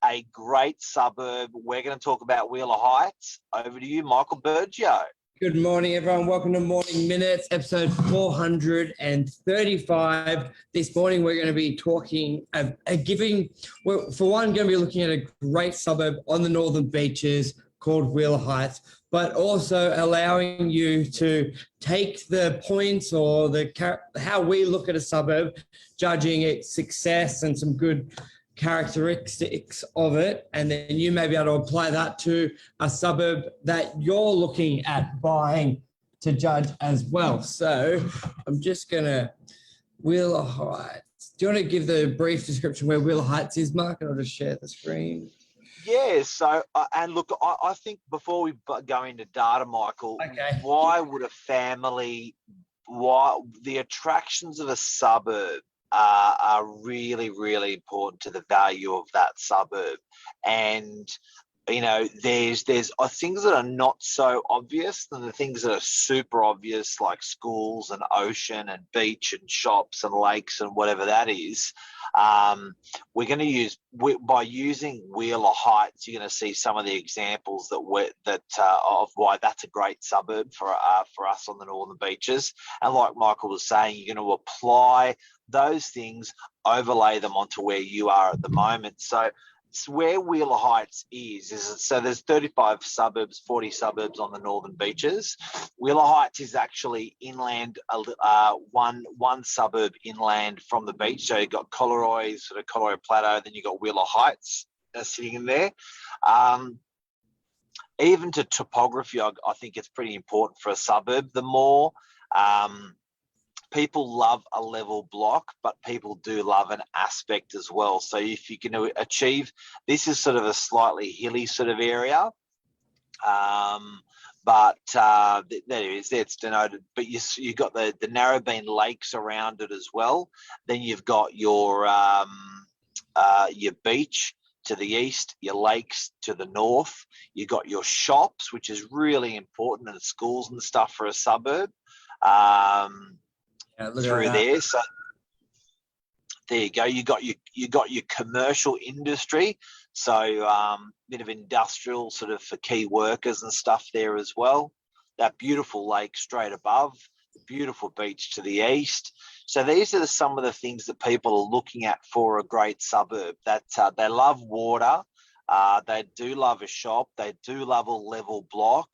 a great suburb. We're going to talk about Wheeler Heights. Over to you, Michael Burgio. Good morning, everyone. Welcome to Morning Minutes, episode 435. This morning, we're going to be talking, for one, going to be looking at a great suburb on the northern beaches called Wheeler Heights, but also allowing you to take the points or how we look at a suburb, judging its success and some good characteristics of it, and then you may be able to apply that to a suburb that you're looking at buying to judge as well. So I'm just going to Wheeler Heights. Do you want to give the brief description where Wheeler Heights is, Mark? And I'll just share the screen. Yeah, so, and look, I think before we go into data, Michael, okay, why the attractions of a suburb are really, really important to the value of that suburb. And, you know, there's things that are not so obvious than the things that are super obvious, like schools and ocean and beach and shops and lakes and whatever that is. We're going to by using Wheeler Heights, you're going to see some of the examples of why that's a great suburb for us on the northern beaches. And like Michael was saying, you're going to apply those things, overlay them onto where you are at the moment. So it's where Wheeler Heights so there's 35 suburbs, 40 suburbs on the northern beaches. Wheeler Heights is actually inland, one suburb inland from the beach. So you've got Coleroy Plateau, then you've got Wheeler Heights sitting in there. Even to topography, I think it's pretty important for a suburb. The more people love a level block, but people do love an aspect as well. So if you can achieve, this is sort of a slightly hilly sort of area, but it's denoted. But you've got the Narrabeen lakes around it as well. Then you've got your beach to the east, your lakes to the north. You've got your shops, which is really important, and schools and stuff for a suburb. Through there, so there you go. You got your commercial industry, so bit of industrial sort of for key workers and stuff there as well. That beautiful lake straight above, the beautiful beach to the east. So these are some of the things that people are looking at for a great suburb. That they love water, they do love a shop, they do love a level block,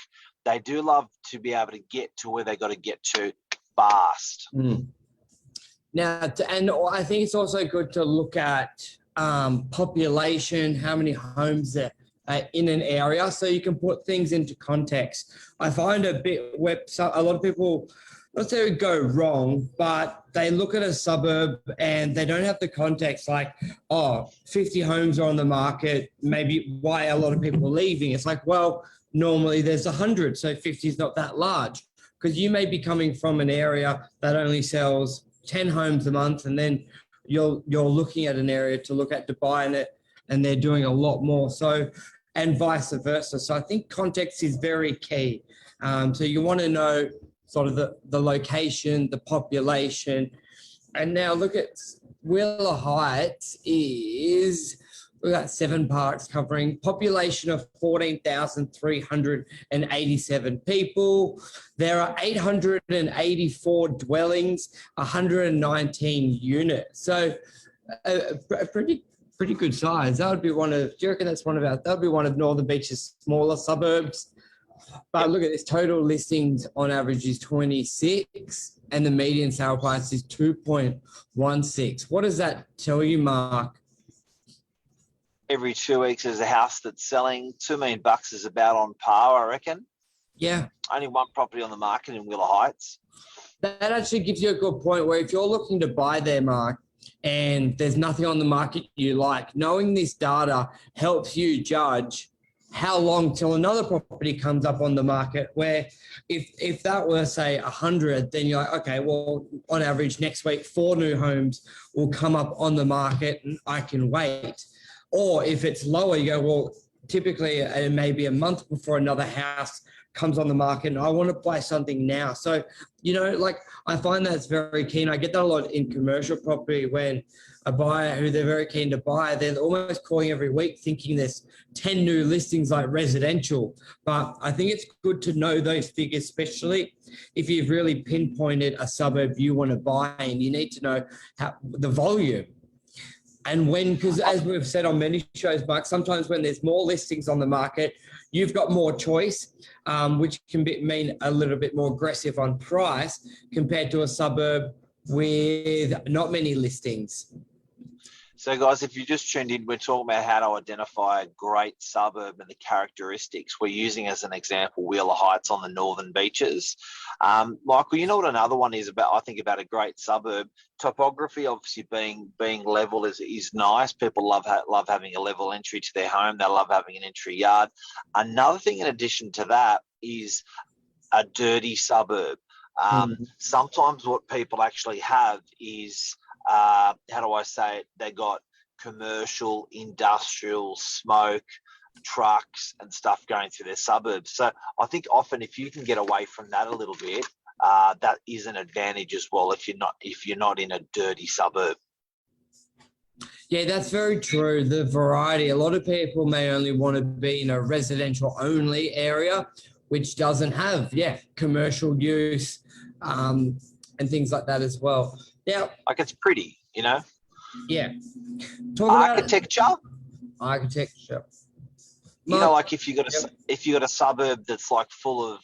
they do love to be able to get to where they got to get to fast. Now, and I think it's also good to look at population, how many homes there are in an area, so you can put things into context. I find a lot of people, not say go wrong, but they look at a suburb and they don't have the context, like, 50 homes are on the market, maybe why a lot of people are leaving. It's like, well, normally there's 100, so 50 is not that large. Because you may be coming from an area that only sells 10 homes a month, and then you're looking at an area to look at to buy in it, and they're doing a lot more. So, and vice versa. So I think context is very key. So you want to know sort of the location, the population. And now look at Wheeler Heights we've got 7 parks covering population of 14,387 people. There are 884 dwellings, 119 units. So a pretty good size. That would be do you reckon that would be one of Northern Beach's smaller suburbs? But look at this, total listings on average is 26 and the median sale price is 2.16. What does that tell you, Mark? Every 2 weeks there's a house that's selling. $2 million is about on par, I reckon. Yeah. Only one property on the market in Wheeler Heights. That actually gives you a good point, where if you're looking to buy there, Mark, and there's nothing on the market you like, knowing this data helps you judge how long till another property comes up on the market, where if that were, say, 100, then you're like, okay, well, on average next week, 4 new homes will come up on the market and I can wait. Or if it's lower, you go, well, typically it may be a month before another house comes on the market and I want to buy something now. So, like I find that's very keen. I get that a lot in commercial property when a buyer who they're very keen to buy, they're almost calling every week thinking there's 10 new listings like residential. But I think it's good to know those figures, especially if you've really pinpointed a suburb you want to buy, and you need to know the volume. And because as we've said on many shows, Mark, sometimes when there's more listings on the market, you've got more choice, which can mean a little bit more aggressive on price compared to a suburb with not many listings. So, guys, if you just tuned in, we're talking about how to identify a great suburb and the characteristics. We're using as an example Wheeler Heights on the northern beaches. Michael, you know what another one is about? I think about a great suburb. Topography, obviously, being level is nice. People love having a level entry to their home. They love having an entry yard. Another thing, in addition to that, is a dirty suburb. Sometimes what people actually have is, how do I say it? They got commercial, industrial, smoke, trucks and stuff going through their suburbs. So I think often if you can get away from that a little bit, that is an advantage as well if you're not in a dirty suburb. Yeah, that's very true. The variety. A lot of people may only want to be in a residential only area, which doesn't have, commercial use and things like that as well. Now, like it's pretty, you know? Yeah. Architecture. You know, like if you got a suburb that's like full of,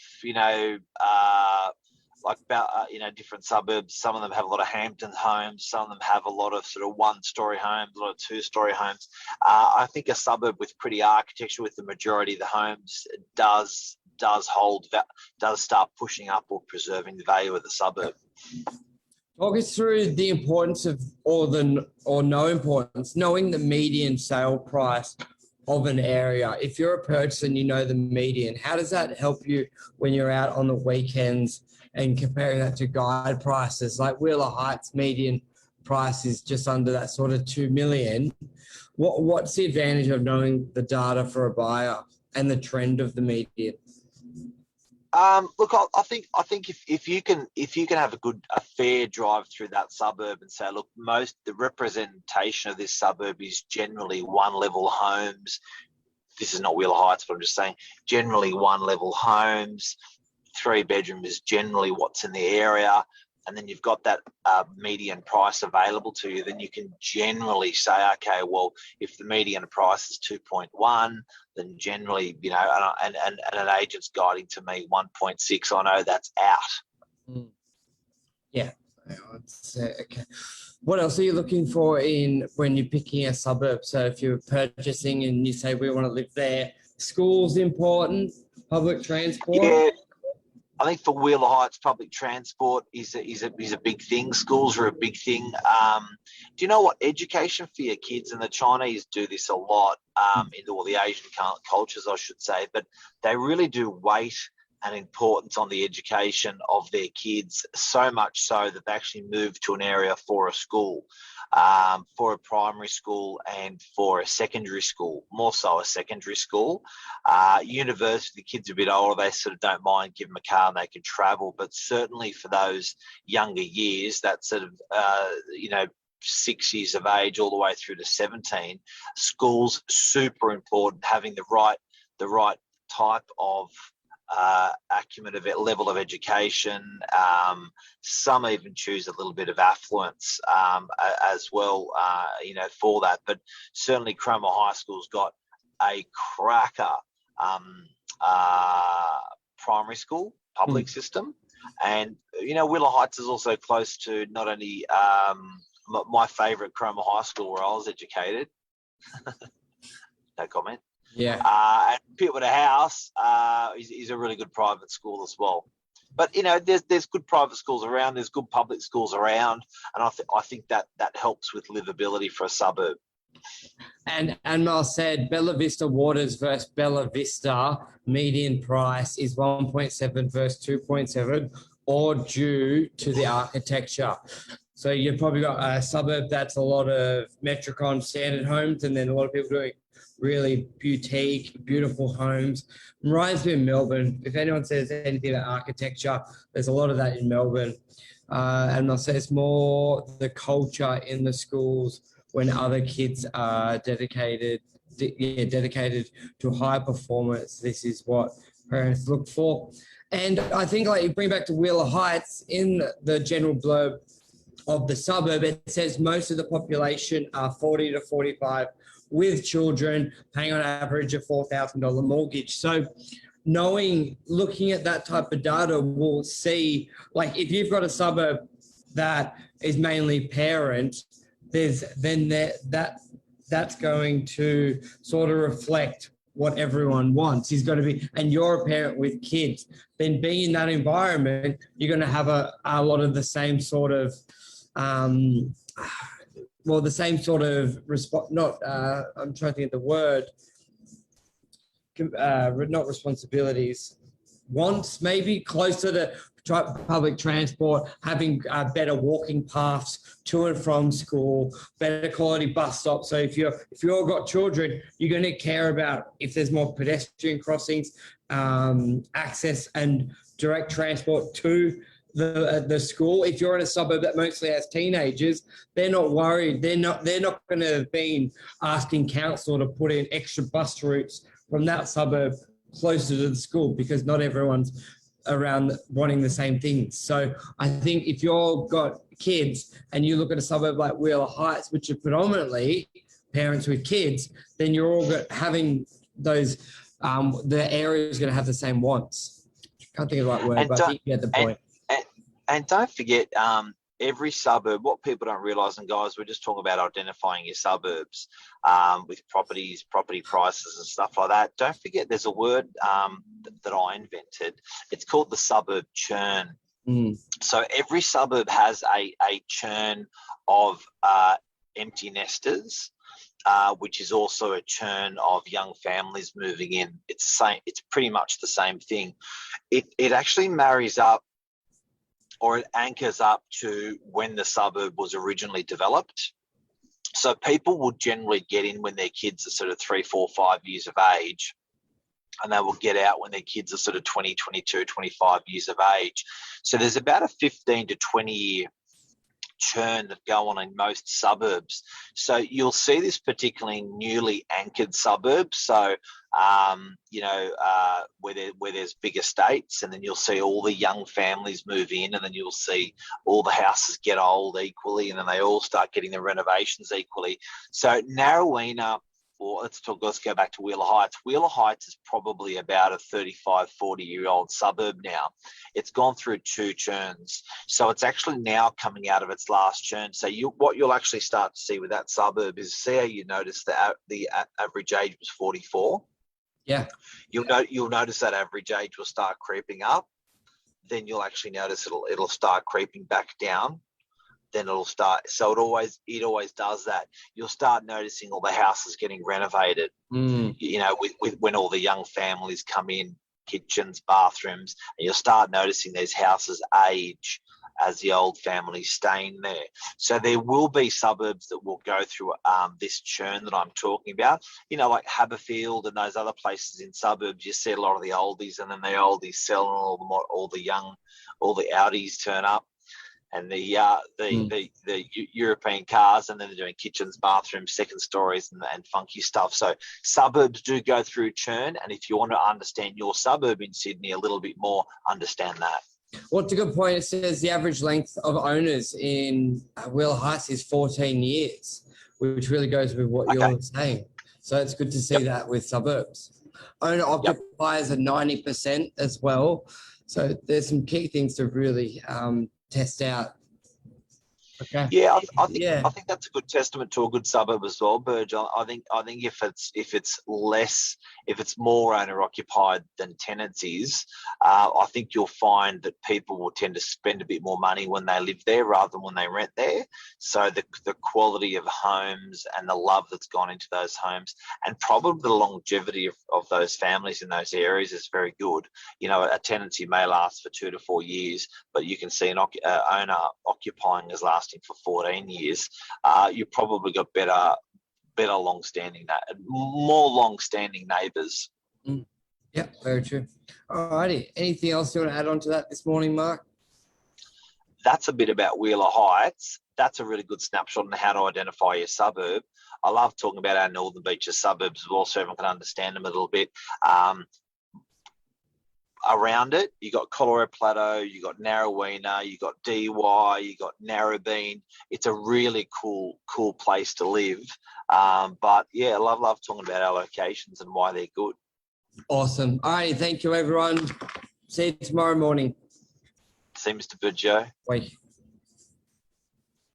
different suburbs. Some of them have a lot of Hampton homes. Some of them have a lot of sort of one-story homes, a lot of two-story homes. I think a suburb with pretty architecture, with the majority of the homes, does start pushing up or preserving the value of the suburb. Talk us through the importance of, or no importance, knowing the median sale price of an area. If you're a purchaser and you know the median, how does that help you when you're out on the weekends and comparing that to guide prices? Like Wheeler Heights median price is just under that sort of 2 million. What's the advantage of knowing the data for a buyer and the trend of the median? Look, I think if you can have a fair drive through that suburb and say, look, the representation of this suburb is generally one level homes. This is not Wheeler Heights, but I'm just saying generally one level homes, 3 bedroom is generally what's in the area. And then you've got that median price available to you, then you can generally say, okay, well, if the median price is 2.1, then generally, and an agent's guiding to me 1.6, I know that's out. Yeah. Okay. What else are you looking for when you're picking a suburb? So if you're purchasing and you say we want to live there, school's important, public transport? Yeah. I think for Wheeler Heights, public transport is a big thing. Schools are a big thing. Do you know what? Education for your kids, and the Chinese do this a lot in all the Asian cultures, I should say, but they really do weight and importance on the education of their kids, so much so that they actually move to an area for a school, for a primary school and for a secondary school, more so a secondary school. University, the kids are a bit older, they sort of don't mind, give them a car and they can travel, but certainly for those younger years, that sort of, 6 years of age all the way through to 17, school's super important, having the right type of acumen of level of education. Some even choose a little bit of affluence as well, for that. But certainly Cromer High School's got a cracker primary school public system. And, Wheeler Heights is also close to not only my favourite Cromer High School where I was educated. No comment. Yeah. And Pittwater House is a really good private school as well. But, there's good private schools around, there's good public schools around, and I think that helps with livability for a suburb. And Mel said Bella Vista Waters versus Bella Vista median price is 1.7 versus 2.7, all due to the architecture. So you've probably got a suburb that's a lot of Metricon standard homes, and then a lot of people doing really boutique, beautiful homes. Reminds me of Melbourne. If anyone says anything about architecture, there's a lot of that in Melbourne. And I'll say it's more the culture in the schools when other kids are dedicated to high performance. This is what parents look for. And I think, like, you bring back to Wheeler Heights, in the general blurb of the suburb, it says most of the population are 40 to 45 with children, paying on average a $4,000 mortgage. So looking at that type of data, we'll see, like, if you've got a suburb that is mainly parent, that's going to sort of reflect what everyone wants. Is going to be, and you're a parent with kids, then being in that environment, you're going to have a lot of the same sort of the same sort of response. I'm trying to think of the word. Not responsibilities, wants, maybe closer to public transport, having better walking paths to and from school, better quality bus stops. So if you've all got children, you're going to care about if there's more pedestrian crossings, access and direct transport to the school. If you're in a suburb that mostly has teenagers, they're not worried. They're not going to have been asking council to put in extra bus routes from that suburb closer to the school, because not everyone's around wanting the same things. So I think if you've got kids and you look at a suburb like Wheeler Heights, which are predominantly parents with kids, then you're all having those, the area is going to have the same wants. Can't think of the right word, but I think you get the point. And don't forget, every suburb, what people don't realise, and guys, we're just talking about identifying your suburbs with property prices and stuff like that. Don't forget there's a word that I invented. It's called the suburb churn. So every suburb has a churn of empty nesters, which is also a churn of young families moving in. It's pretty much the same thing. It actually marries up, or it anchors up to when the suburb was originally developed. So people will generally get in when their kids are sort of 3, 4, 5 years of age, and they will get out when their kids are sort of 20, 22, 25 years of age. So there's about a 15 to 20 year churn that go on in most suburbs. So you'll see this particularly in newly anchored suburbs. So, where there's big estates, and then you'll see all the young families move in, and then you'll see all the houses get old equally, and then they all start getting the renovations equally. So Narrowena, or let's go back to Wheeler Heights. Wheeler Heights is probably about a 35, 40-year-old suburb now. It's gone through 2 churns. So it's actually now coming out of its last churn. So what you'll actually start to see with that suburb is, see how you notice the average age was 44? Yeah. You'll notice that average age will start creeping up. Then you'll actually notice it'll start creeping back down. Then it'll start. So it always does that. You'll start noticing all the houses getting renovated. With when all the young families come in, kitchens, bathrooms, and you'll start noticing these houses age as the old families stay in there. So there will be suburbs that will go through this churn that I'm talking about. Like Haberfield and those other places in suburbs, you see a lot of the oldies, and then the oldies sell, and all the Audis turn up, and the European cars, and then they're doing kitchens, bathrooms, second stories, and funky stuff. So suburbs do go through churn, and if you want to understand your suburb in Sydney a little bit more, understand that. Well, it's a good point. It says the average length of owners in Wheeler Heights is 14 years, which really goes with what you're saying. So it's good to see that with suburbs. Owner occupiers are 90% as well. So there's some key things to really test out. Okay. Yeah, I think that's a good testament to a good suburb as well, Burge. I think if it's more owner occupied than tenants is, I think you'll find that people will tend to spend a bit more money when they live there rather than when they rent there. So the quality of homes and the love that's gone into those homes, and probably the longevity of those families in those areas is very good. A tenancy may last for 2 to 4 years, but you can see an owner occupying as lasting for 14 years. You've probably got better more long-standing neighbours. Yeah, very true. All righty. Anything else you want to add on to that this morning, Mark? that's a bit about Wheeler Heights. That's a really good snapshot on how to identify your suburb. I love talking about our Northern Beaches suburbs as well, so everyone can understand them a little bit. Around it, you got Colorado Plateau, you got Narrowena, you got DY, you got Narrabeen. It's a really cool place to live. But yeah, I love talking about our locations and why they're good. Awesome. All right. Thank you, everyone. See you tomorrow morning. See you, Mr. Burjo. Bye.